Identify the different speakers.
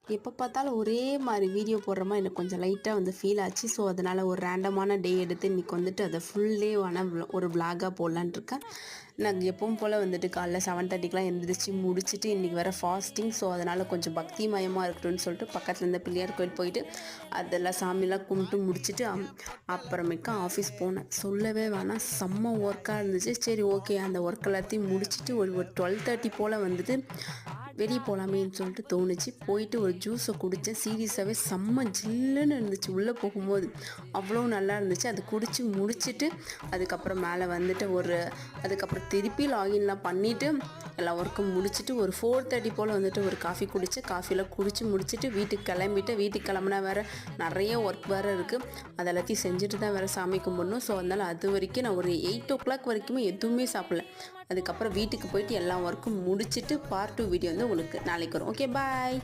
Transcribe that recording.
Speaker 1: எப்போ பார்த்தாலும் ஒரே மாதிரி வீடியோ போடுற மாதிரி எனக்கு கொஞ்சம் லைட்டாக வந்து ஃபீல் ஆச்சு. ஸோ அதனால் ஒரு ரேண்டமான டே எடுத்து இன்றைக்கி வந்துட்டு அதை ஃபுல் டேவான ஒரு விளாகாக போடலான்னு இருக்கேன். நாங்கள் எப்பவும் போல் வந்துட்டு காலைல 7:30க்கெலாம் எழுந்திரிச்சு முடிச்சுட்டு இன்றைக்கி வேறு ஃபாஸ்டிங். ஸோ அதனால் கொஞ்சம் பக்தி மயமாக இருக்கட்டும்னு சொல்லிட்டு பக்கத்தில் இருந்த பிள்ளையார் கோயில் போயிட்டு அதெல்லாம் சாமியெல்லாம் கும்பிட்டு முடிச்சுட்டு அப்புறமேக்கா ஆஃபீஸ் போனேன். சொல்லவே வேணாம், செம்ம ஒர்க்காக இருந்துச்சு. சரி ஓகே, அந்த ஒர்க் எல்லாத்தையும் முடிச்சுட்டு ஒரு 12:30 போல் வந்துட்டு வெளியே போகலாமேன்னு சொல்லிட்டு தோணுச்சு. போயிட்டு ஒரு ஜூஸை குடித்தேன். சீரியஸாகவே செம்ம ஜில்லுன்னு இருந்துச்சு. உள்ளே போகும்போது அவ்வளோ நல்லா இருந்துச்சு. அதை குடித்து முடிச்சுட்டு அதுக்கப்புறம் மேலே வந்துட்டு அதுக்கப்புறம் திருப்பி லாகின்லாம் பண்ணிவிட்டு எல்லா ஒர்க்கும் முடிச்சுட்டு ஒரு 4:30 போல் வந்துட்டு ஒரு காஃபி குடித்தேன். காஃபிலாம் குடித்து முடிச்சுட்டு வீட்டுக்கு கிளம்பிட்டு, வீட்டுக்கு கிளம்புனா வேறு நிறைய ஒர்க் வேறு இருக்குது. அது எல்லாத்தையும் செஞ்சுட்டு தான் வேறு சாமி கும்பிடணும். ஸோ அதனால் அது வரைக்கும் நான் ஒரு 8 o'clock வரைக்குமே எதுவுமே சாப்பிடல. அதுக்கப்புறம் வீட்டுக்கு போயிட்டு எல்லா ஒர்க்கும் முடிச்சுட்டு பார்ட் 2 வீடியோ வந்து உங்களுக்கு நாளைக்கு வரும். ஓகே, பாய்.